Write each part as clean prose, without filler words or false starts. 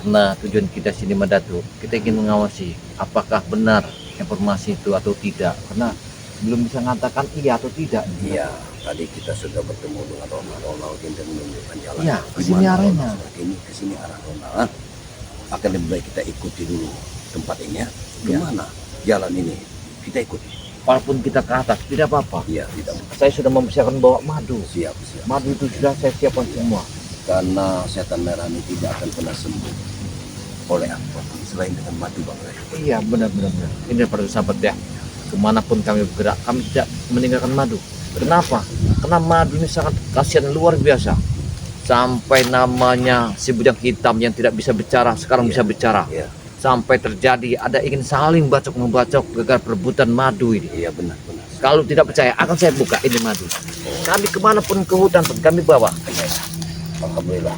karena tujuan kita sini Madatu, kita ingin mengawasi apakah benar informasi itu atau tidak, karena belum bisa mengatakan iya atau tidak. Iya, tadi kita sudah bertemu dengan Ronald dan menunjukkan jalan. Iya, ke sini arahnya. Ini ke sini arah Ronald. Akan lebih baik kita ikuti dulu tempat ini ya. Kemana jalan ini? Kita ikuti. Walaupun kita ke atas tidak apa-apa. Iya, tidak. Saya sudah mempersiapkan bawa madu. Siap. Madu itu sudah saya siapkan semua. Karena setan merah ini tidak akan pernah sembuh oleh apa selain dengan madu, Bang Ray. Iya, benar. Ini para sahabat ya. Kemanapun kami bergerak, kami tidak meninggalkan madu. Kenapa? Karena madu ini sangat khasiat luar biasa. Sampai namanya si bujang hitam yang tidak bisa bicara sekarang bisa bicara. Iya. Sampai terjadi ada ingin saling bacok-membacok gara perebutan madu ini. Iya, benar. Kalau tidak percaya akan saya buka ini madu. Kami kemanapun ke hutan pun kami bawa. Alhamdulillah.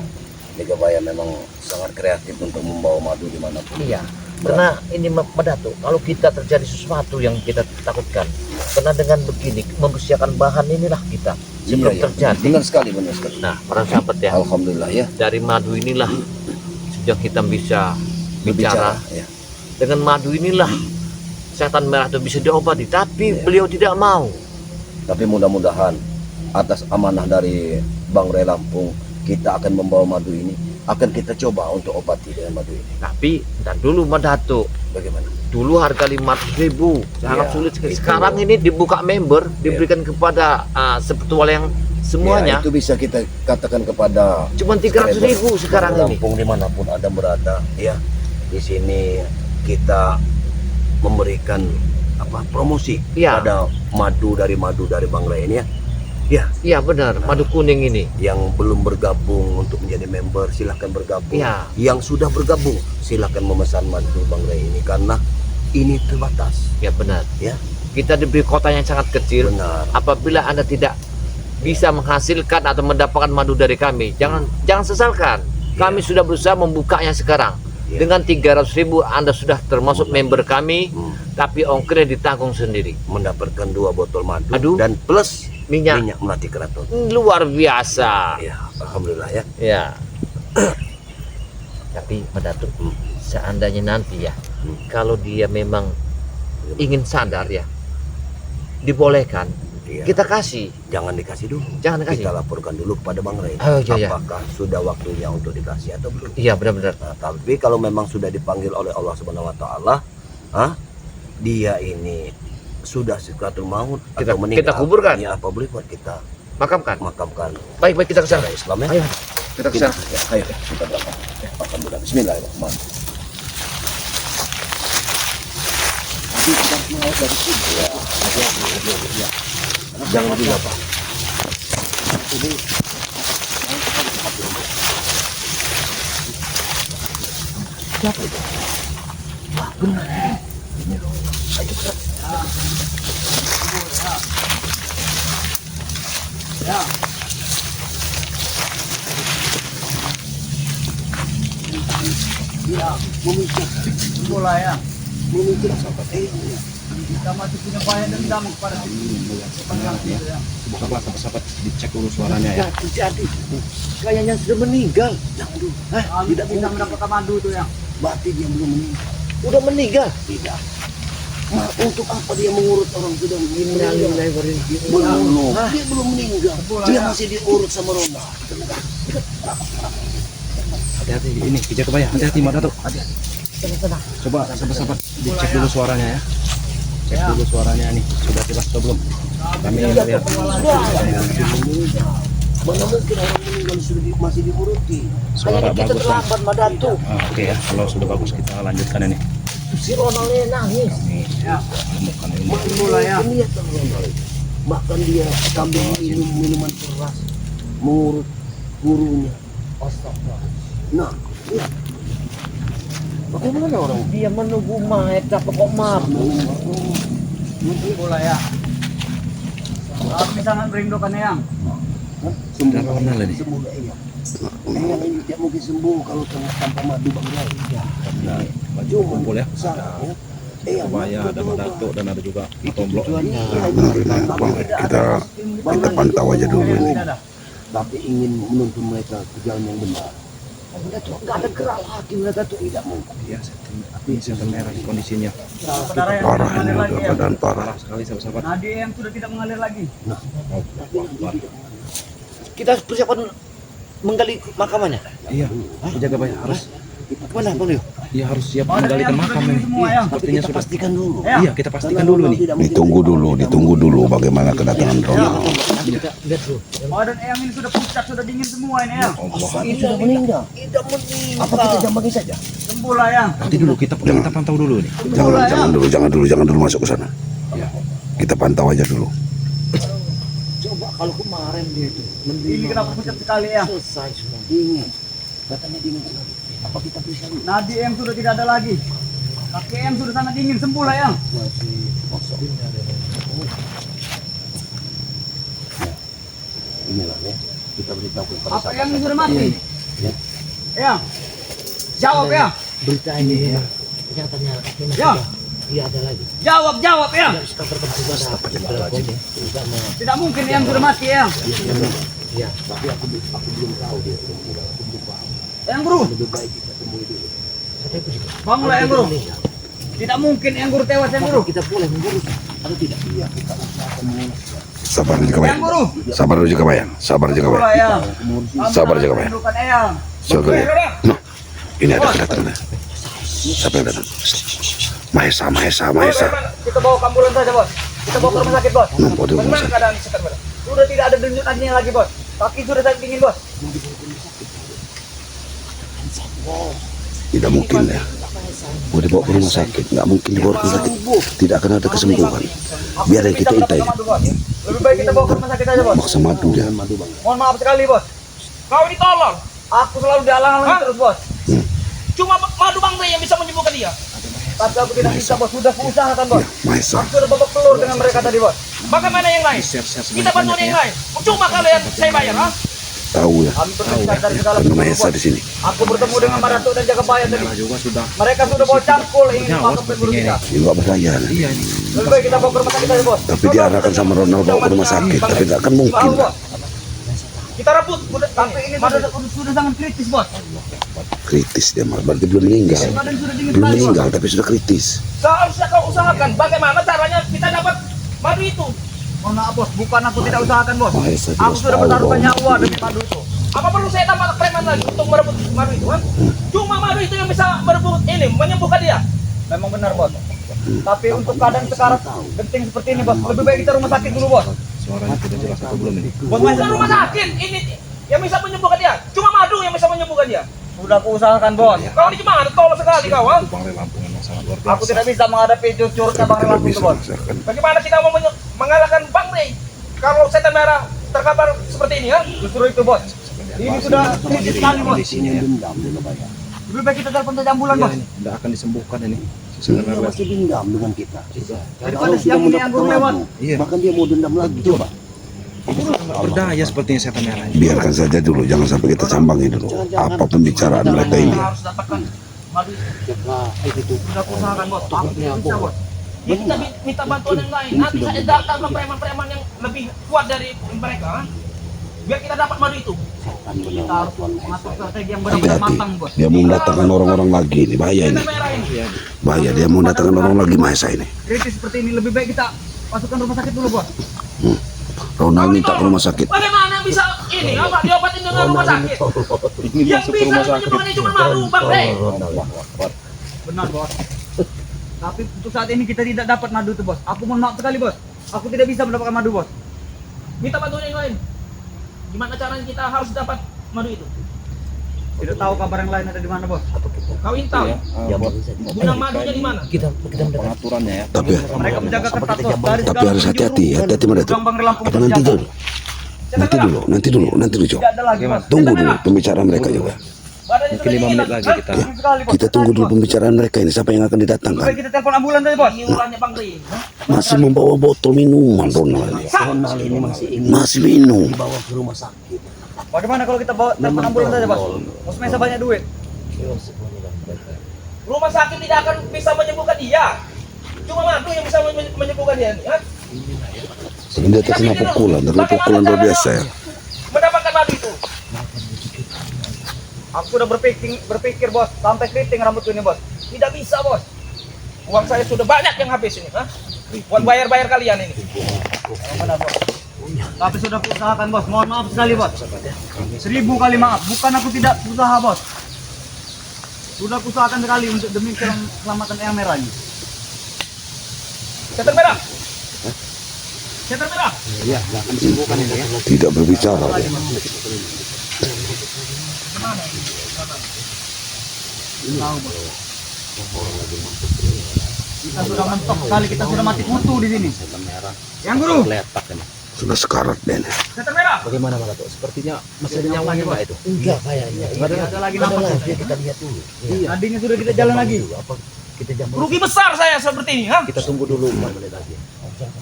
Megabaya memang sangat kreatif untuk membawa madu dimanapun. Iya. Karena ini Madatu, kalau kita terjadi sesuatu yang kita takutkan, karena dengan begini mempersiapkan bahan inilah kita sebelum terjadi. Benar sekali. Nah, para sahabat ya. Alhamdulillah ya. Dari madu inilah sejak kita bisa bicara. Ya. Dengan madu inilah setan merah itu bisa diobati, tapi beliau tidak mau. Tapi mudah-mudahan atas amanah dari Bang Ray Lampung, kita akan membawa madu ini, akan kita coba untuk obati dengan madu ini. Tapi dan dulu Madatu, Bagaimana? dulu harga 500.000 sangat Ya, sulit sekali. itu. Sekarang ini dibuka member, diberikan kepada sepetual yang semuanya. Ya, itu bisa kita katakan kepada Cuma 300.000 sekarang Bang ini. Lampung dimanapun Anda berada, ya. Di sini kita memberikan promosi Ya. pada madu dari Bang Ray ini ya. Ya, Iya benar, madu kuning ini. yang belum bergabung untuk menjadi member silahkan bergabung. Ya. Yang sudah bergabung silahkan memesan madu Bang Ray ini karena ini terbatas. Ya benar. Ya, Kita diberi kota yang sangat kecil. benar. Apabila Anda tidak bisa menghasilkan atau mendapatkan madu dari kami, jangan sesalkan. Kami sudah berusaha membukanya sekarang. Ya. Dengan 300.000 Anda sudah termasuk member kami, tapi ongkirnya ditanggung sendiri. Mendapatkan 2 botol madu Aduh. dan plus Minyak minyak melati keraton. luar biasa. Ya, alhamdulillah ya. Ya. Tapi Madatu, seandainya nanti ya, kalau dia memang ingin sadar ya, dibolehkan, Ya. kita kasih. Jangan dikasih dulu. Jangan dikasih. Kita laporkan dulu kepada Bang Ray. Oh, iya. Apakah sudah waktunya untuk dikasih atau belum? Iya benar-benar. Nah, tapi kalau memang sudah dipanggil oleh Allah Subhanahu wa taala, dia ini sudah sakratul maut Kita- atau meninggal. kita kuburkan. Ya, apa boleh buat kita Makamkan. makamkan Baik kita ke sana. secara Islam ya. Ayo, kita ke sana. Ya, ayo kita berangkat. Alhamdulillah. Bismillahirrahmanirrahim. Kita mau dari sini. Ya. Ya. Jangan juga Pak. Ini siapa itu? Wah, benar. Ini. Ayo kita. Ya. Ya, memikir. Bola ya. Memikir sahabat. Kita masih punya banyak dendam kepada sepanjang itu ya. Coba sahabat dicek dulu suaranya ya. Terjadi. Kayaknya sudah meninggal. Jangan dulu. Tidak bisa mendapatkan madu itu ya. Berarti dia belum meninggal. Udah meninggal. Tidak. Nah, untuk apa dia mengurut orang sudah meninggal? Belum. Belum. Dia belum meninggal. Dia masih diurut sama Rona. Hati-hati ini kejar kebaya. Hati-hati Madatu. Hati-hati. Coba sahabat-sahabat dicek dulu suaranya ya. Cek dulu suaranya nih. Sudah jelas atau belum? Kami lihat. Mana mungkin orang meninggal sudah masih diuruti? Suara Kita bagus. terlambat Madatu. Oke ya. Kalau sudah bagus kita lanjutkan ini. Si Ronaldnya nangis. Ya. Temukan ini. Bola ya. Kelihatan Ronald. Bahkan dia sambil minum minuman keras, mengurut gurunya. Astaga. Nah, ya. Bagaimana orang Dia menunggu mayat tapi kok mabuk. Bola ya. Kami sangat merindukan yang. Sudah kenal ini. sembuh iya. Yang ini tidak mungkin sembuh kalau tanpa madu Bang Ray. Ya. Nah, baju kumpul ya. Ada kebaya, ada Madatu dan ada juga Tomblok. Kita pantau aja dulu ini. Tidak ada. Tapi ingin menuntun mereka ke jalan yang benar. Datuk, nggak ada gerak lagi udah Datuk, tidak mungkin. Iya, ini senjata merah kondisinya. Darah yang Parah tidak ini mengalir lagi udah ya. keadaan parah. Parah sekali sahabat-sahabat. Nadi yang sudah tidak mengalir lagi. Kita persiapan menggali makamannya. Iya, jaga banyak harus. Mana Bang Leo? Iya harus siap Badan menggalikan yang sudah makam dingin ini. semua, ya. Sepertinya Kita sudah. pastikan dulu. Ya. Iya, kita pastikan dulu nih. Ditunggu dulu bagaimana kedatangan rombongan. Badan Eyang ini sudah pucat, sudah dingin semua ini ya. Ini sudah meninggal. Apa kita jambaki saja? Sembuh lah ya. Nanti dulu kita pantau dulu nih. Jangan dulu masuk ke sana. Kita pantau aja dulu. Coba kalau kemarin dia itu Ini kenapa pucat sekali ya? selesai semua. Dingin. Katanya dingin sekali. Apa kita bisa Nadi yang sudah tidak ada lagi. Kaki yang sudah sangat dingin, sembuh lah ya. masih kosong? Inilah ya. Kita beritahu kepada Apa yang sudah mati? Ya. Ya. Jawab ya. Berita ini ya. Nyatanya Ya. iya ada lagi. Jawab ya. Kita bertemu Tidak mungkin yang sudah mati ya. Iya. Tapi aku belum tahu dia sudah meninggal. Aku belum paham. Yang guru, Lebih baik kita temui dulu. bangunlah yang guru. Tidak mungkin yang guru tewas yang guru. Kita boleh mengurus. Kalau tidak iya kita akan mengurus. Sabar juga Yang bayang. guru. Sabar juga bayang. Sabar juga bayang. Bangunlah ya. Sabar juga, Pak. Bukan Eyang. Sabar ya. No, ini ada kedatangan. Siapa yang datang? Mahesa. Kita bawa ke ambulan saja, Bos. Kita bawa ke rumah sakit, Bos. Nampak di rumah Bagaimana sakit. keadaan sekarang, Bos? Sudah tidak ada denyut nadinya lagi, Bos. Kaki sudah sangat dingin, Bos. Tidak mungkin ya. Mau dibawa ke rumah sakit, nggak mungkin dibawa ke rumah sakit. Tidak akan ada kesembuhan. Biar yang kita intai. Madu, Bos. Lebih baik kita bawa ke rumah sakit saja, Bos. Maksa madu dia. Mohon maaf sekali, Bos. Kau ditolong. Aku selalu dihalang-halangi terus, Bos. Cuma Madu Bang Rey yang bisa menyembuhkan dia. Tapi aku tidak bisa, Bos. Sudah usahakan, Bos. Mahesa. Aku sudah babak pelur dengan mereka tadi, Bos. Bagaimana yang lain? Siap-siap Kita bantu yang lain. Cuma kalian saya bayar, ha? Tahu ya. Kami berpisah dari segala Karena penjuru, Mahesa Bos. di sini. Aku bertemu dengan Maratu dan Jagabaya tadi. Merah juga sudah. Mereka sudah bawa cangkul ingin Nyawa masuk ke guru sepertinya kita. Ini nggak berbahaya. Iya ini. Lebih baik kita bawa ke rumah sakit aja, Bos. Tapi diarahkan sama Ronald bawa ke rumah sakit. Tapi nggak akan mungkin. Tahu, Bos. Kita rebut, tapi ini sudah sangat kritis, Bos. Kritis dia malah. Berarti belum meninggal. Badan sudah dingin Belum sekali, Bos. meninggal tapi sudah kritis. Seharusnya kau usahakan bagaimana caranya kita dapat madu itu. Mohon maaf, Bos, bukan aku tidak usahakan, Bos. Mahesa Aku jelas sudah tahu menaruhkan bahwa nyawa demi madu itu. Apa perlu saya tambah preman lagi untuk merebut madu itu, kan? Cuma madu itu yang bisa merebut ini, menyembuhkan dia. Memang benar, Bos. Tapi untuk keadaan sekarang genting seperti ini, Bos. Lebih baik kita rumah sakit dulu, Bos. Suaranya sudah jelas atau belum ini? Bos, bukan rumah sakit. Ini yang bisa menyembuhkan dia. Cuma madu yang bisa menyembuhkan dia. Sudah aku usahakan, Bos. Kau ini gimana? Tolong sekali kau, ha? Bang Rey Lampung memang sangat luar biasa. Aku tidak bisa menghadapi curhatnya Bang tidak Lampung itu, bisa Bos. merasakan. Bagaimana kita mau mengalahkan Bang Rey kalau setan merah terkabar seperti ini, ya? Justru itu, Bos. Ini sudah kritis sekali, Bos. Kondisinya ya. Dendam dengan bayang. Lebih baik kita telepon saja ambulan, Iya Bos. ini. Tidak akan disembuhkan ini. Dia Sebenarnya. masih dendam dengan kita. Daripada Kalau sudah yang ini yang mendapatkan lewat. madu, Iya. bahkan dia mau dendam lagi. Coba. Berdaya sepertinya setan merah ini. Biarkan saja dulu, jangan sampai kita sambangi dulu. Apa pembicaraan mereka ini? Kita harus dapatkan madu itu. Sudah aku usahakan, Bos. Aku tidak bisa, Bos. Ya, kita minta bantuan yang lain. Nanti saya datang ke preman-preman yang lebih kuat dari mereka, ha? Biar kita dapat madu itu. Kita harus mengatur strategi yang benar-benar Hati-hati. matang, Bos. Dia mau mendatangkan orang-orang lagi ini. Bahaya ini. Setan merah ini. Bahaya dia mau mendatangkan orang lagi Mahesa ini. Kritis seperti ini, lebih baik kita masukkan rumah sakit dulu, Bos. Ronald minta ke rumah sakit. Bagaimana bisa ini apa diobatin dengan rumah sakit? Yang bisa menyembuhkan ini cuma madu, Bang Rey. Benar, Bos. Tapi untuk saat ini kita tidak dapat madu itu, Bos. Aku mohon maaf sekali, Bos. Aku tidak bisa mendapatkan madu, Bos. Minta bantuan yang lain. Gimana caranya kita harus dapat madu itu? Tidak tahu kabar yang lain ada di mana, Bos. Kau ingin tahu? Guna madunya di mana? Kita mendekat. Pengaturannya ya. Tapi Mereka menjaga ketat, Bos. Dari tapi harus hati-hati, hati-hati Mada tuh. Bang Lampung Apa nanti dulu? Nanti dulu, Cok. Tidak ada lagi, Bos. Tunggu dulu pembicaraan mereka juga. Badannya Mungkin sudah 5 dingin, menit Bos. lagi kita. Dingin sekali, Bos. Kita tunggu dulu pembicaraan mereka ini. Siapa yang akan Lebih didatangkan? baik kita telepon ambulan saja, Bos. Iurannya Bang Rey. Masih membawa botol minuman Ronald. Ronald ini masih ingin Masih minum. dibawa ke rumah sakit. Bagaimana kalau kita bawa telepon ambulan saja, Bos? Bos Mesa banyak duit. Rumah sakit tidak akan bisa menyembuhkan dia. Cuma madu yang bisa menyembuhkan dia. Ha? Dia terkena pukulan, terkena pukulan luar biasa ya. Mendapatkan madu itu. Aku udah berpikir bos, sampai keriting rambut ini bos. Tidak bisa bos. Uang saya sudah banyak yang habis ini, ha? Buat bayar kalian ini. Yang mana bos? Tapi sudah kuusahakan bos. Mohon maaf sekali bos. 1000 kali maaf. Bukan aku tidak berusaha bos. Sudah kuusahakan sekali untuk demi keselamatan yang merah ini. Seter merah. Seter merah. Iya, akan disembuhkan ini ya. Tidak berbicara. Kita sudah mentok sekali, kita sudah mati kutu di sini. Yang guru, Letak ini. Sudah sekarat Den. seter merah. Bagaimana Pak Dato? Sepertinya masih ada nyawanya Pak itu. Enggak kayaknya. Tidak ada lagi nafas. Kita lihat dulu. Iya. Tadinya sudah kita jalan lagi. Kita jam Rugi besar saya seperti ini, ha? Kita tunggu dulu 4 menit lagi.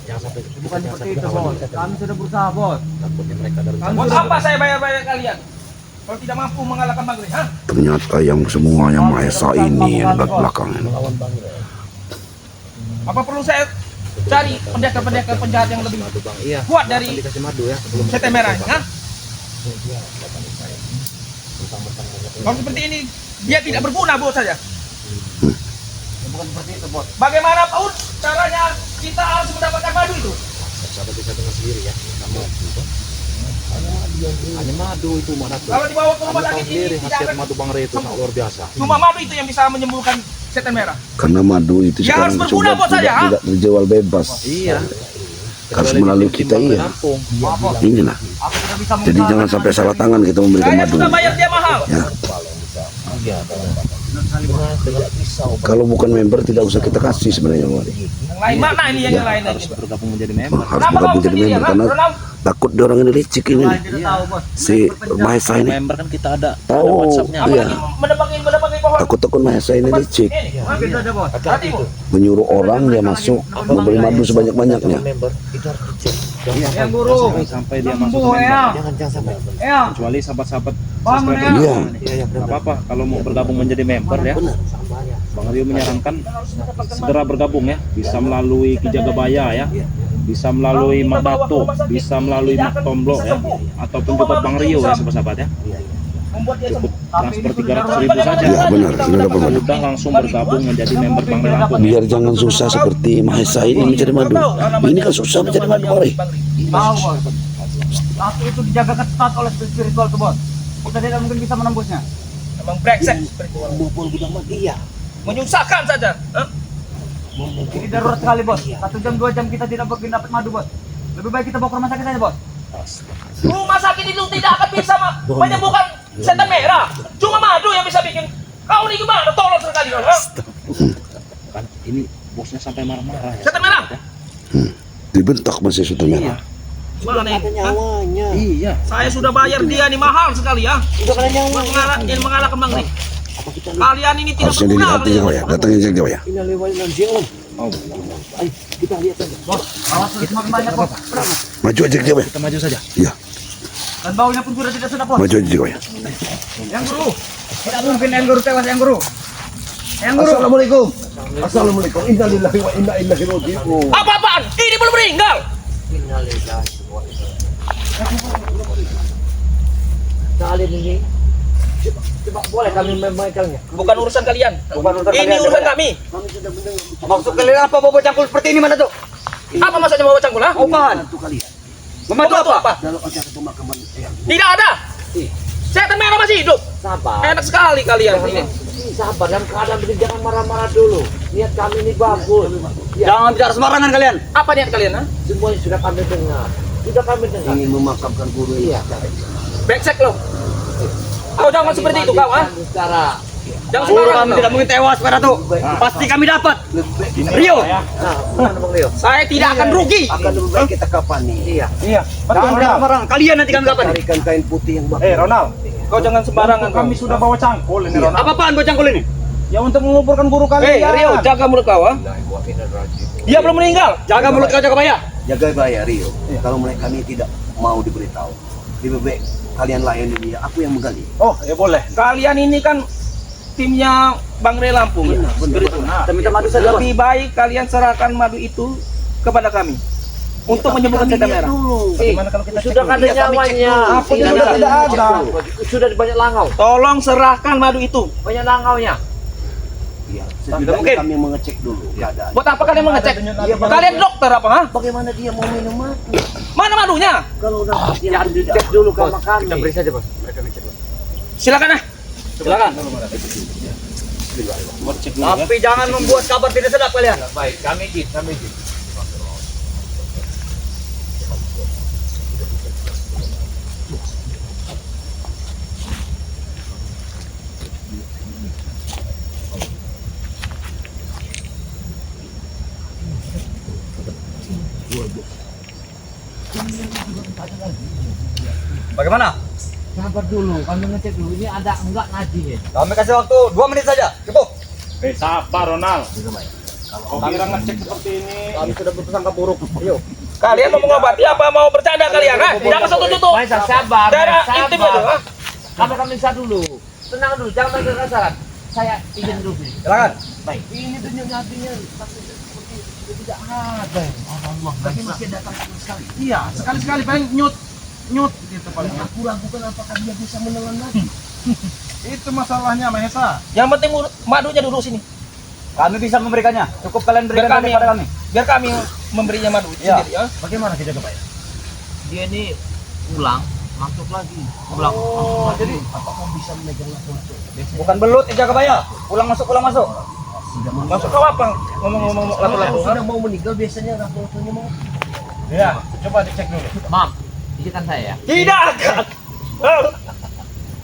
Jangan sampai Bukan seperti itu bos. Kami sudah berusaha bos. takutnya mereka dari Buat apa saya bayar kalian? Kalau tidak mampu mengalahkan Bang Rey, ha? Ternyata yang semuanya Maha Esa ini yang belakang. Apa perlu saya cari pendekar-pendekar penjahat yang lebih madu Bang. Iya. kuat dari Dikasih madu ya sebelum seter merah ini, ha? Kalau seperti ini dia tidak berguna bos saja. Bukan seperti itu bos. Bagaimana pun caranya kita harus mendapatkan madu itu. sahabat bisa dengar sendiri ya. Hanya madu itu Bang Dato. Kalau dibawa ke rumah Kamu tahu sakit ini sendiri tidak khasiat akan madu Bang Rey itu sangat luar biasa. cuma madu itu yang bisa menyembuhkan setan merah. Karena madu itu Ya, harus sekarang berguna, sudah bos, saja, ha? tidak terjual bebas. Iya. Harus melalui kita, iya. Inilah. Aku sudah bisa Jadi mengusahakan. jangan sampai salah tangan kita memberikan Saya madu. sudah bayar dia mahal. Ya. Kalau bukan member tidak usah kita kasih sebenarnya. Bang. Yang lain mana ini yang lain Harus lagi? bergabung menjadi member. Harus Kenapa bergabung kamu jadi sendiri member ya? karena Ronald? takut dia orang ini licik ini. Lain tidak tahu bos. Si Maha Esa ini Member kan kita ada tahu. WhatsApp-nya. Iya. Apalagi menebaki pohon. Takut-takut Maha Esa ini licik. Ini, maafin saja bos. Hati bu. Menyuruh orang dia masuk memberi madu sebanyak-banyaknya. member itu harus dicek. Yang guru. Sampai dia masuk Sembuh member. ya. Jangan sampai. Ya. Kecuali sahabat-sahabat Bangun ya. Iya. Iya Gak apa-apa kalau mau bergabung menjadi member ya. Bang Rio menyarankan segera bergabung ya. Bisa melalui Ki Jagabaya ya. Bisa melalui Mak Dato, bisa melalui Mak Tomblo ya. Ataupun juga Bang Rio ya sahabat-sahabat ya. Membuat dia Cukup sembuh. transfer 300.000 saja. Iya benar, sudah dapat madu. Udah langsung bergabung menjadi member Bang Rio Lampung. Biar jangan susah seperti Maha Esa ini mencari madu. Ini kan susah mencari madu, Bang Rey. Tahu bos. Satu itu dijaga ketat oleh spiritual tuh bos. Kita tidak mungkin bisa menembusnya. Emang brengsek spiritual. Bobol gudang madu. Iya. Menyusahkan saja. Hah? Ini darurat sekali bos. 1 jam 2 jam kita tidak mungkin dapat madu bos. Lebih baik kita bawa ke rumah sakit saja bos. Rumah sakit itu tidak akan bisa menyembuhkan setan merah. Cuma madu yang bisa bikin. Kau ini gimana? Tolong sekali kau. Ha? Kan ini bosnya sampai marah-marah ya. Setan merah. Dibentak masih sudah merah. Mana nih? Ada Hah? nyawanya. Iya. Saya sudah bayar dia nih mahal sekali ya. Udah kena nyawanya. Yang mengalahkan Bang Ri. Apa kita Kalian ini tidak Harusnya berguna. dilihat aja ya. Datangin saja ya. ini lewat nanti om. Oh, Ayo kita lihat saja. Bos, awas terus semakin banyak bos. Maju aja dia ya. kita maju saja. Iya, Dan baunya pun sudah tidak sedap bos. maju aja dia ya. Yang guru. Tidak mungkin yang guru tewas yang guru. Yang guru. Assalamualaikum. Assalamualaikum. Innalillahi wa inna ilaihi raji'un. Apa-apaan? Ini belum meninggal. Kalian ini coba boleh kami memainkannya. Bukan urusan kalian. Bukan urusan Ini kalian, urusan ya. kami. Kami sudah mendengar. Maksud kalian apa bawa cangkul seperti ini mana tuh? Apa maksudnya bawa cangkul? Ha? Apaan? Bantu kalian. Membantu apa? Dalam acara pemakaman yang Tidak ada. Setan merah masih hidup. sabar. Enak sekali kalian ini. Sabar dalam keadaan begini jangan marah-marah dulu. Niat kami ini bagus. Ya, Jangan bicara sembarangan kalian. Apa niat kalian? Ha? semuanya sudah kami dengar. Sudah kami dengar. Ingin memakamkan guru ini. Iya. Brengsek lo. Kau jangan seperti itu kau, ha? Secara Jangan sembarangan. Tidak mungkin tewas pada tuh. Pasti kami dapat. Rio, nah, bukan Bang Rio. saya tidak akan rugi. Akan lebih baik kita kapan nih? Iya. Iya, jangan sembarangan. Kalian nanti kami kapan? Carikan kain putih yang bagus. Ronald, kau jangan sembarangan. Kami sudah bawa cangkul ini, Ronald. Apa-apaan bawa cangkul ini? Ya untuk menguburkan guru kalian. Rio, jaga mulut kau, ha? Dia belum meninggal. Jaga mulut kau, jaga bayar. Jaga bayar Rio. Kalau mereka ini tidak mau diberitahu, lebih baik kalian layani dia. Aku yang menggali. Oh, ya boleh. Kalian ini kan timnya Bang Rey Lampung. Ya? Kita minta madu saja. Lebih baik kalian serahkan madu itu kepada kami. untuk menyembuhkan Seta Merah. Bagaimana kalau kita sudah ada nyawanya? Apa dia sudah tidak ada? Sudah banyak langau. Tolong serahkan madu itu. Banyak langaunya. Iya, Tidak mungkin. kami mengecek dulu keadaan. Buat apa kalian mengecek? Iya, Kalian dokter apa? Ha? Bagaimana dia mau minum madu? Mana madunya? Kalau udah Ya, cek dulu ke makan. Kita beri saja bos. Mereka ngecek dulu. Silakan ah. Silakan. Cek dulu ya. Tapi jangan membuat kabar tidak sedap kalian. Baik, kami izin. Bagaimana? Sabar dulu, kami ngecek dulu. Ini ada enggak najis? Kami kasih waktu 2 menit saja. Cukup. Sabar Ronald. Kau kira ngecek seperti ini. Kami sudah berprasangka buruk. Ayo. Kalian mau mengobati apa mau bercanda kalian? Ha? Jangan satu-satu. Baik, sabar. Darah intim itu. Ha? Kami bisa dulu. Tenang dulu, jangan main kekasaran. Saya izin dulu. Silakan. Baik. Ini tuh artinya tidak ada. Allah, tapi masih datang sekali. Iya, sekali-sekali paling nyut gitu paling. Aku ragukan apakah dia bisa menelan lagi. Itu masalahnya Mahesa. Yang penting madunya duduk sini. Kami bisa memberikannya. Cukup kalian berikan kepada kami. Biar kami memberinya madu sendiri ya. Bagaimana kita coba ya? Dia ini pulang, masuk lagi. Pulang. Oh, jadi Apakah bisa memegang lato-lato? bukan belut Jaga Baya. Pulang masuk. Masuk kau apa? Ngomong-ngomong Kalau lato-lato. sudah mau meninggal biasanya lato-latonya mau. Iya, coba dicek dulu. Mam, izinkan saya. Tidak akan.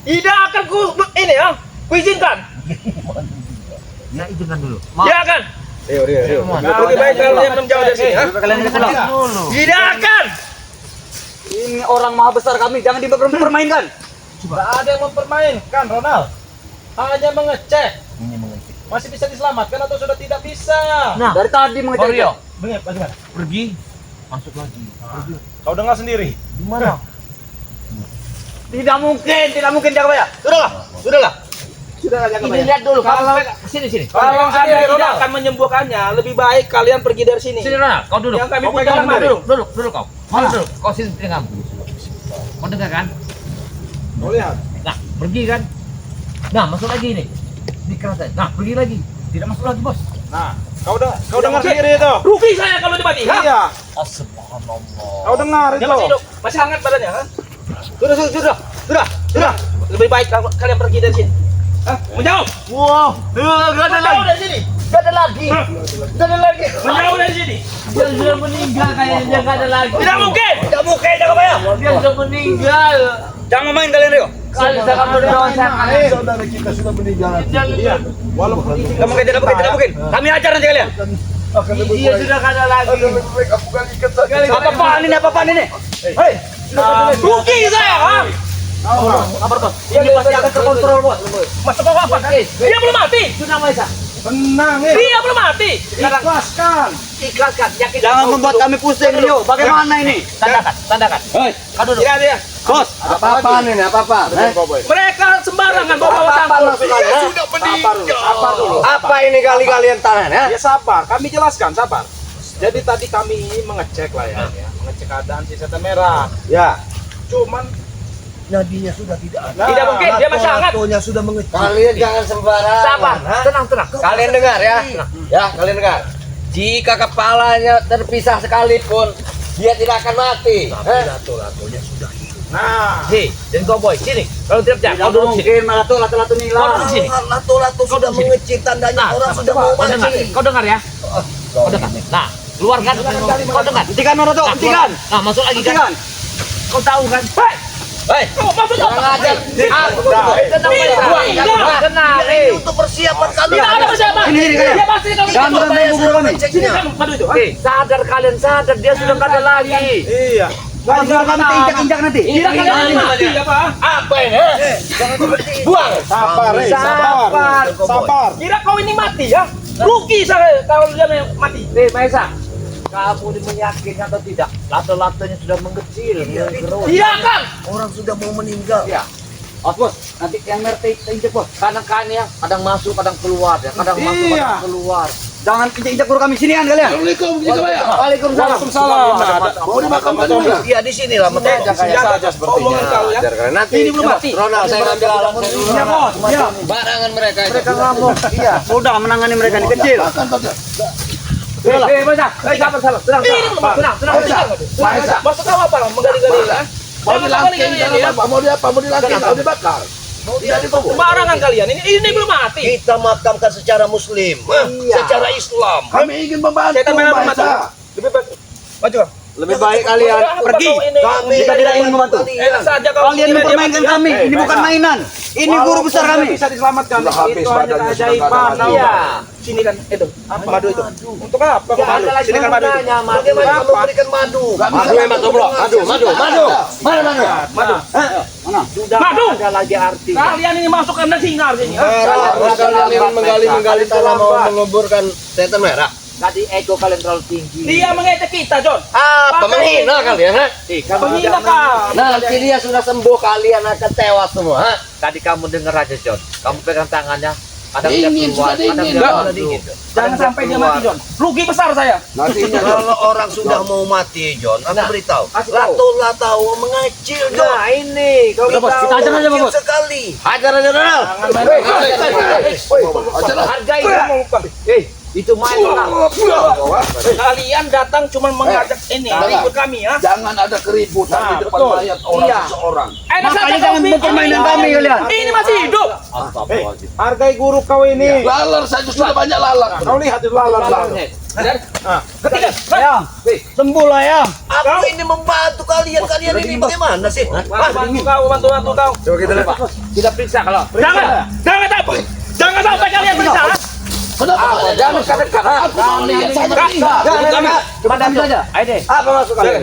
Tidak akan ku ini ya. Kuizinkan. Ya, izinkan dulu. Mam, Tidak akan. Rio. Lebih baik kalian menjauh dari sini. Kalian dulu. Tidak akan. Ini orang maha besar kami, jangan dipermainkan. Tidak ada yang mempermainkan, Ronald. Hanya mengecek. Masih bisa diselamatkan atau sudah tidak bisa? Nah, Dari tadi mengecek. Rio, Bagaimana? pergi, masuk lagi. Kau dengar sendiri. Gimana? Tidak mungkin Jaga Baya. Sudahlah. Jaga Ini lihat dulu. Kalau sini. Kalau Anda tidak akan menyembuhkannya, lebih baik kalian pergi dari sini. Sini Ronald, kau duduk. Yang kami Kau punya pegang sendiri. duduk kau. Mana duduk? Kau sini dengar. Kau dengar kan? Kau lihat. Nah, pergi kan? Nah, masuk lagi nih. Di kereta. Nah, pergi lagi. Tidak masuk lagi, Bos. Nah, kau dengar sendiri itu. Rugi saya kalau dimati. Iya. Subhanallah. Kau dengar itu. Masih hidup, masih hangat badannya, ha? Sudah. Lebih baik kalian pergi dari sini. Hah? Menjauh. Wow, enggak ada Menjauh lagi. dari sini. Enggak ada lagi. Menjauh dari sini. Dia sudah meninggal kayaknya, enggak ada lagi. Tidak mungkin Jaga Baya. Dia sudah meninggal. Jangan main kalian Rio. Kali saya berdosa. Saudara kita sudah meninggal. Iya. Walaupun tidak mungkin. Kami ajar nanti kalian. Dia sudah enggak ada lagi. Apa-apaan ini? Hei, rugi saya, ha? Kabar bos. Ini pasti akan terkontrol bos. Masuk kau apa? Dia belum mati. Sudah Maisa. Tenang ya. Dia belum mati. Ikhlaskan. Yakin. Jangan membuat kami pusing Rio. Bagaimana ini? Tandakan. Hei, Kau duduk. Dia. Bos, Apa-apaan ini? Apa-apa? mereka sembarangan bawa campur. Sudah meninggal. Sabar dulu. Apa ini kali-kalian tahan ya? Ya sabar, kami jelaskan, sabar. Jadi tadi kami mengecek lah ya, mengecek keadaan si Seta Merah. Ya. Cuman Nadinya sudah tidak ada. Tidak mungkin, dia masih hangat. Lato-latonya sudah mengecil. Kalian jangan sembarangan. Sabar. Tenang. Kalian dengar ya. Ya, kalian dengar. Jika kepalanya terpisah sekalipun, dia tidak akan mati. Lato-latonya sudah hidup. nah, Hei, dan kau boy, sini. Kalau tidak percaya, kau duduk sini. Mungkin lato-lato ini Kau duduk sini. Lato-lato sudah sini. mengecil, tandanya Nah, orang sabar. sudah mau Kau dengar. mati. Kau dengar ya. Kau dengar. Nah, keluarkan. Kau dengar. hentikan Naruto, Nah, hentikan. Nah, masuk lagi kan. Kau tahu kan? Hei, kau maksud apa? Tenang. Untuk persiapan kalian. Tidak ada persiapan. Ini kalian. Dia pasti kami Jangan cekok. mengganggu kami. Sini kamu madu itu. Hei, sadar kalian, sadar. Dia sudah nggak ada lagi. iya. Kalau kami injak nanti. Tidak kalian mati apa? Apa ini? Buang. Sabar, sabar. Kira kau ini mati ya? Rugi saya kalau dia mati. Hei, Maisa. Kamu ini meyakinkan atau tidak? Lato-latonya sudah mengecil, menggerus. Tidak akan. Orang sudah mau meninggal. Ya. Bos, nanti yang ngerti injek bos. Kadang-kadang ya, kadang masuk, kadang keluar ya. Kadang masuk, Iya. kadang keluar. Jangan injak-injak guru kami sinian kalian. Assalamualaikum Kijagabaya. Waalaikumsalam. Mau dimakan tadi mana? Iya di sini lah Sengaja saja sepertinya. Nanti Ini belum mati. Ronald saya ngambil alat saya dulu. Iya, Bos. Iya. Barangan mereka itu. Mereka ngamuk. Iya. Mudah menangani mereka ini kecil. Makan tadi. Masa. Sabar. Tenang. Maksud kamu apa? Menggali-gali lah. Mau dilanting dalam apa? Mau diapa? Mau dilanting? Mau dibakar? Mau dikubur? Sembarangan kalian. Ini belum mati. Kita makamkan secara muslim, secara Islam. Kami ingin membantu Setan merah Mbak mati. Esa. Lebih baik. Maju. Lebih baik kalian pergi. Kami Kita tidak ingin membantu. Enak saja kau. Kalian mempermainkan kami. Ini bukan mainan. Ini guru besar kami. Bisa diselamatkan. Sudah habis Itu hanya badannya, keajaiban. sudah Iya. Sini kan itu. Madu itu. Untuk apa? Kau madu. Sini kan madu itu. Bagaimana kamu berikan madu? Madu memang goblok. Madu. Mana? Madu. Sudah Madu. nggak ada lagi arti. Kalian ini masuk kandang singa sini. Kalian menggali tanah mau menguburkan setan merah. Tadi ego kalian terlalu tinggi. Dia mengejek kita, John. Apa menghina kalian? Ha? Menghina kau. Nanti dia sudah sembuh, kalian akan tewas semua. Ha? Tadi kamu dengar aja John. Kamu pegang tangannya. Ada Dingin, sudah dingin. Jangan sampai dia mati, John. Rugi besar saya. Nantinya Kalau orang sudah mau mati, John, aku beritahu. kasih tahu. Latulah tahu mengecil, John. Nah ini kau Udah, Bos, kita ajar aja, Kecil Bos. sekali. Hajar aja, Donald. hargai kamu. Itu main orang. Kalian datang cuma mengajak ini, ikut kami ya. jangan ada keributan di depan betul. mayat orang Iya. seseorang. Enak saja Makanya kau jangan bikin mempermainkan ini. kami kalian. Ini masih hidup. Hargai guru kau ini. Lalar saja sudah banyak lalat. Kau lihat itu lalat. Ketiga, Ya. Sembuhlah ya. Aku ini membantu kalian. Kalian ini bagaimana sih? bantu kau. Coba kita lihat. Kita periksa kalau. Jangan sampai. Jangan sampai kalian bisa. Kenapa? Jangan katakan. Aku mau lihat sama dia. Coba kami saja. Ayo deh. Apa masuk kalian?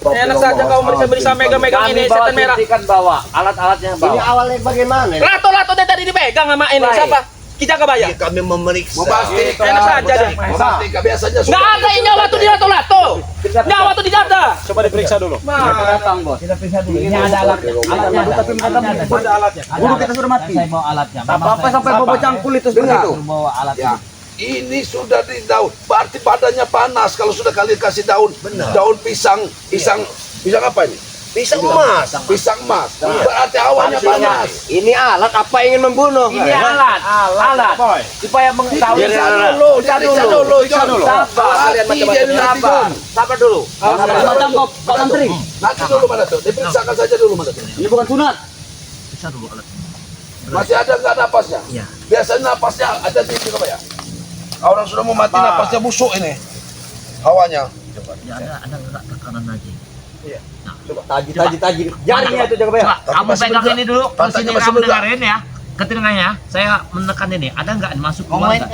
Enak saja kau bisa megang-megang ini setan merah. Bawa alat-alatnya Ini bawa. awalnya bagaimana? Lato-lato dari tadi dipegang sama ini Baik. siapa? Kijagabaya. Ini kami memeriksa. Memastikan. Enak saja deh. Memastikan biasanya Nggak ada yang nyawa tuh di lato-lato. Nyawa tuh di dada. Coba diperiksa dulu. Datang, Bos. Kita periksa dulu. Ini ada alatnya. Alatnya ada. Tapi mereka Ada alatnya. Guru kita sudah mati. Saya bawa alatnya. Apa sampai bawa cangkul itu sebenarnya. Suruh bawa alatnya. Ya. Ini sudah di daun. Berarti badannya panas kalau sudah kalian kasih daun. Daun pisang apa ini? Pisang emas. Pisang emas. Berarti awalnya panas. Ini alat apa ingin membunuh? Ini alat. Supaya mengetahui. Bisa dulu. Sabar. Berarti dia Sabar. Sabar dulu. Datang kok, Pak Santri. Nanti dulu mana tuh? Diperiksakan saja dulu mana tuh? Ini bukan sunat. Masih ada nggak napasnya? Iya. Biasanya napasnya ada di sini apa ya? Orang sudah mau mati napasnya busuk ini. Hawanya. Ada gerak ke kanan lagi. Taji. Jarinya itu jaga ya. Kamu pegang ini dulu. Kalau Tantanya sini masih kamu muda. dengerin ya. Ke telinganya. Saya menekan ini. Ada nggak masuk keluar? nggak?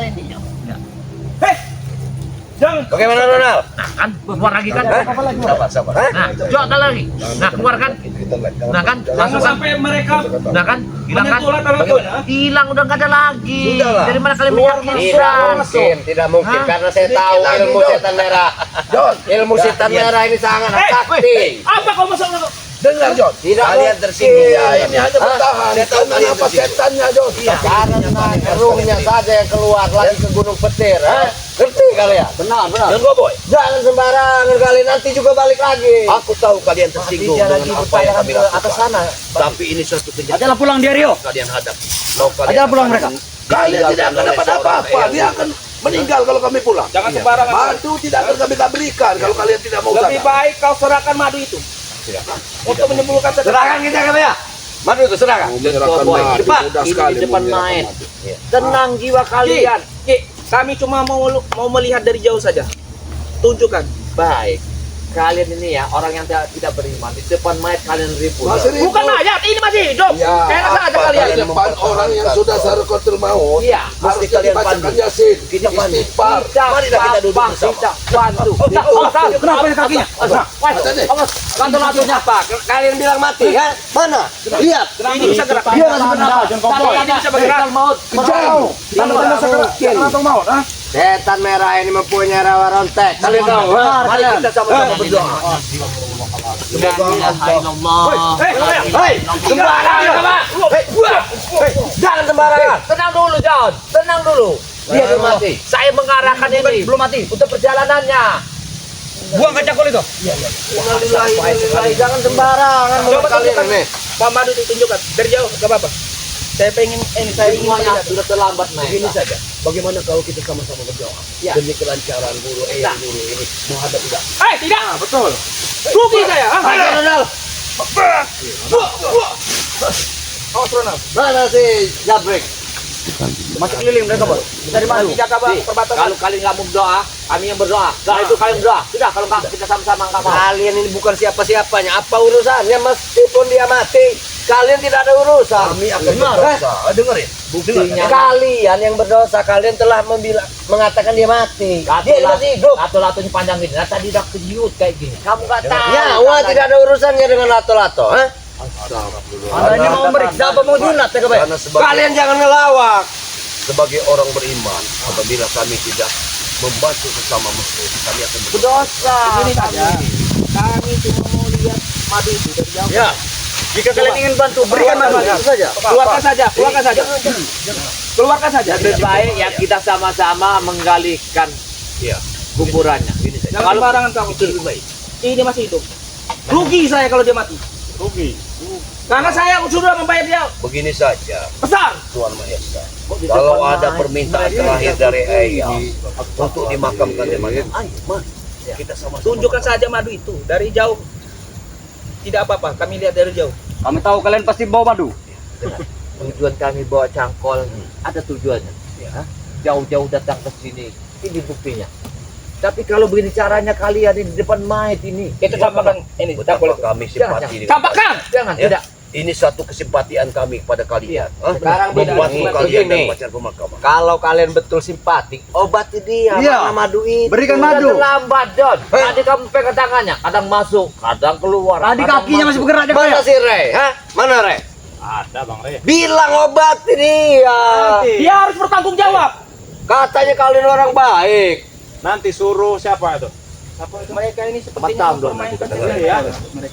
Jangan. Bagaimana, Donald? Nah kan keluar lagi kan. Sabar. Nah coba lagi. Nah keluar kan. Nah kan Jangan langsung kan. sampai mereka Nah kan hilang kan. menyentuh lato-lato ya. Hilang udah nggak ada lagi. Sudahlah. Dari mana kalian meyakinkan? Tidak mungkin Hah? karena saya tahu lagi, ilmu John. setan merah. John, Ilmu setan merah ini sangat sakti. Apa kau masuk? dengar John. Tidak Kalian mungkin. tersinggung. Ya, ini hanya bertahan. Setan Karena kalian apa tersinggung. setannya John? Karena ruhnya saja yang keluar lagi ke Gunung Petir. Ngerti kalian? Benar. Jangan boboy. Jangan sembarangan kali nanti juga balik lagi. Aku tahu kalian tersinggung dengan apa yang kami lakukan. sana. Tapi ini suatu kejadian Ajalah pulang dia, Rio. kalian hadapi. Mau kalian Ajalah pulang mereka. Kalian tidak akan dapat apa-apa. Dia akan meninggal kalau kami pulang. Jangan sembarangan. Madu tidak akan kami berikan kalau kalian tidak mau Lebih sadar. baik kau serahkan madu itu. Untuk menyembuhkan setan. Serahkan kita kami ya. Madu itu serahkan. Menyerahkan Boy, madu, cepat. mudah Ini sekali di depan menyerahkan main. madu. Tenang jiwa kalian. Ki, kami cuma mau melihat dari jauh saja. Tunjukkan. Baik. Kalian ini ya orang yang tidak beriman. Di depan mayat kalian ribut. Masih ribut. Bukan mayat, ini masih hidup. Ya, Enak saja apa kalian. di depan orang yang sudah sarekotul maut. Iya. Harus Mesti kalian dibacakan pandu. Yasin, Kita pandu. istighfar. Marilah kita duduk bersama. Tidak bantu. Kenapa ini kakinya? Baca deh. Lato-latonya apa? Kalian bilang mati kan? Mana? Lihat. Ini bisa gerak. Dia masih bernafas. Ini bisa bergerak. Jauh. Tanda-tanda sakit maut, ha? Setan merah ini mempunyai rawa rontek. Kalian tahu? Mari kita sama-sama berdoa. Hei, Sembarangan. Jangan sembarangan. Tenang dulu, John. Tenang dulu. Dia belum mati. Saya mengarahkan ini Belum mati. untuk perjalanannya. Buang kaca kol itu. Jangan sembarangan Coba mulut kalian tunjukkan. ini. Pak Madu ditunjukkan dari jauh, gak apa-apa. Saya pengen saya ingin Semuanya melihat. sudah terlambat Begini naik. saja. Bagaimana kalau kita sama-sama berdoa Ya. demi kelancaran guru guru ini menghadap udah. Tidak. Betul. Rugi saya. Ronald, Awas Ronald. mana si Jabrek? Masih keliling mereka, Bos. Dari mana? Jaga perbatasan. Kalau kalian nggak mau berdoa, kami yang berdoa. Setelah itu kalian berdoa. Sudah, kalau nggak kita sama-sama nggak mau. Kalian ini bukan siapa-siapanya. Apa urusannya meskipun dia mati? Kalian tidak ada urusan. Kami akan berdosa. Dengerin. Buktinya. Kalian yang berdosa, kalian telah mengatakan dia mati. Dia masih hidup. Lato-latonya panjang gini. Nah, tadi udah kejiut kayak gini. Kamu nggak tahu. Nyawa tidak ada urusannya dengan lato-lato. Anda ini mau meriksa apa mau junat ya, Kak? Kalian jangan ngelawak. Sebagai orang beriman, apabila kami tidak membantu sesama muslim, kami akan Berdosa. Ini saja. Kami cuma mau lihat madu itu dari jauh. Ya, Jika kalian ingin bantu, berikan madu. itu saja. Keluarkan saja, keluarkan saja. Keluarkan saja. Lebih baik ya kita sama-sama menggalikan Iya. kuburannya. Jangan sembarangan kamu. Itu lebih baik. Ini masih hidup. Rugi saya kalau dia mati. Rugi. Karena saya sudah membayar dia Begini saja, besar. Tuhan Maha Esa. Kalau ada permintaan terakhir dari Ayah untuk dimakamkan di mana? Ayo, mari. Kita sama-sama. Tunjukkan saja madu itu dari jauh. Tidak apa-apa, kami lihat dari jauh. Kami tahu kalian pasti bawa madu. Tujuan kami bawa cangkol ada tujuannya. Ya. Jauh-jauh datang ke sini. Ini buktinya. Tapi kalau begini caranya kalian di depan mayat ini. Itu campakkan ini, Betapa kami simpati dengan campakkan. Jangan, Ya. tidak. Ini satu kesempatian kami kepada kalian. Sekarang membantu beda. kalian Begini. dalam acara pemakaman. Kalau kalian betul simpatik, obati dia. Iya. Mana madu itu. Berikan Udah madu. terlambat, John. Tadi kamu pegang tangannya, kadang masuk, kadang keluar. Tadi kadang kakinya masih masuk. bergerak aja Mana si Rey? Hah? Mana Rey? Ada Bang Re. Bilang obati dia. Dia harus bertanggung jawab. Katanya kalian orang baik. Nanti suruh siapa itu? Mereka ini Matam sepertinya dong mempermainkan nanti saya. Ya,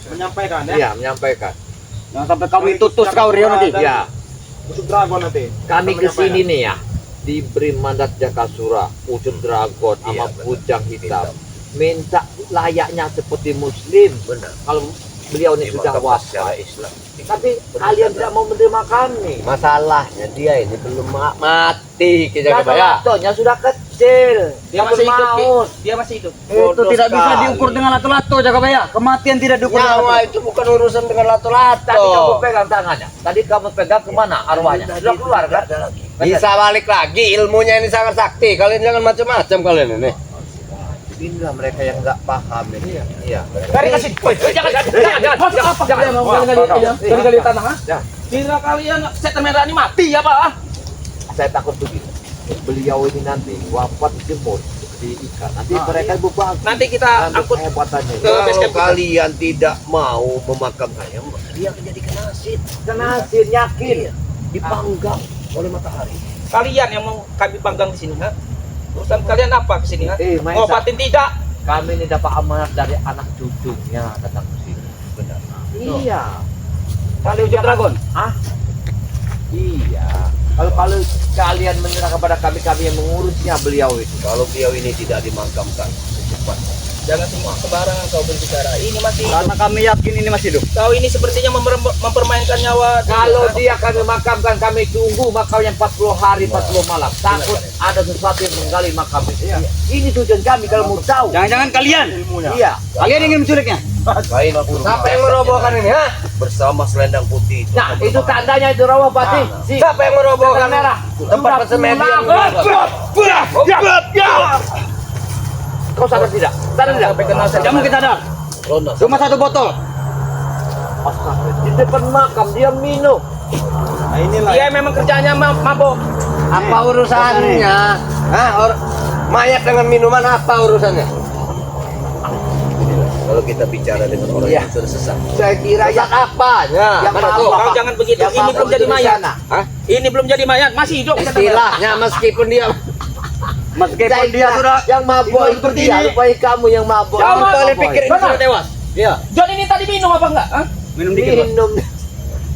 menyampaikan ya. Iya, menyampaikan. Jangan sampai kami tutus kau Rio nanti. Ya, Usut Dragon nanti. kami ke sini nih ya. Diberi mandat Jakasura, Wujud Dragon, sama Iya, benar. Bujang Hitam. Minta layaknya seperti Muslim. Benar. Kalau beliau ini sudah Dimakamkan secara wafat. Islam. Tapi kalian tidak mau menerima kami. Masalahnya dia ini belum mati kita kebayang. Lato-latonya sudah kecil. Dia masih hidup. Ki. bermaut. Dia masih hidup. Itu Bodoh tidak bisa sekali. diukur dengan lato-lato, jaga baya. Kematian tidak diukur dengan Nyawa lato. itu bukan urusan dengan Tadi kamu lato-lato. pegang tangannya. Tadi kamu pegang kemana arwahnya? Sudah keluar kan? Bisa balik lagi, ilmunya ini sangat sakti. Kalian jangan macam-macam kalian ini. Inilah mereka yang nggak paham ini. Iya. Dari kasih. Jangan. Gali tanah. Ha? Ya. Kira kalian setan merah ini mati ya, Pak? Saya takut begini. Beliau ini nanti wafat dijemur di ikan. Nanti mereka beban. Nanti kita angkut kehebatannya. ke base Kalau camp kita. kalian tidak mau memakamkannya, dia akan jadi kenasit. Kenasin yakin. Dipanggang oleh matahari. Kalian yang mau kami panggang di sini, ha? Urusan kalian apa ke sini, ha? Maesa, Ngobatin tidak? kami ini dapat amanat dari anak cucunya datang ke sini. Benar. Iya. Kali Wujud Dragon. Ah? Iya. Kalau kalian menyerah kepada kami yang mengurusnya beliau itu. Kalau beliau ini tidak dimakamkan secepatnya. Jangan semua sembarangan kau berbicara. Ini masih Karena kami yakin ini masih hidup. kau ini sepertinya mempermainkan nyawa. Kalau dia kami makamkan, kami tunggu makamnya 40 hari 40 malam. Takut ada sesuatu yang menggali makam itu. Ini tujuan kami kalau mau tahu. Jangan-jangan kalian. Iya. Kalian ingin menculiknya. Kain Siapa yang merobohkan ini, ha? bersama selendang putih itu. Nah, itu tandanya itu rawa pasti. Si Siapa yang merobohkan merah. tempat persemedi yang Kau sadar tidak? Sadar tidak? Tidak mungkin sadar. Ronald, Cuma satu botol. Astaga, di depan makam dia minum. Nah, inilah Dia memang kerjanya mabok. apa urusannya? Hah? Mayat dengan minuman apa urusannya? Kalau kita bicara dengan orang Iya. yang sudah sesat. Saya kira yang apanya? Yang mana mabuk. tuh? Kau jangan begitu. Yang Ini mabuk belum jadi itu di mayat. sana. Hah? Ini belum jadi mayat, masih hidup. Istilahnya meskipun dia Meskipun Saya dia kira sudah yang mabuk hidup itu seperti dia, ini. lupai kamu yang mabuk. Jangan Lupa kalian boy. pikir ini Benar. sudah tewas. Iya. John ini tadi minum apa enggak? Hah? minum dikit, Bos. Minum.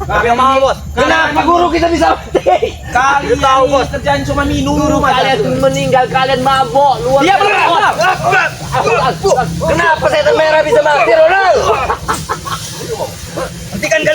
Tapi yang mau bos. Kenapa guru kita bisa mati? Kalian ini kerjaan cuma minum. Kalian meninggal, kalian mabok luar. Iya benar. Kenapa setan merah bisa mati, Ronald? Hentikan kalian.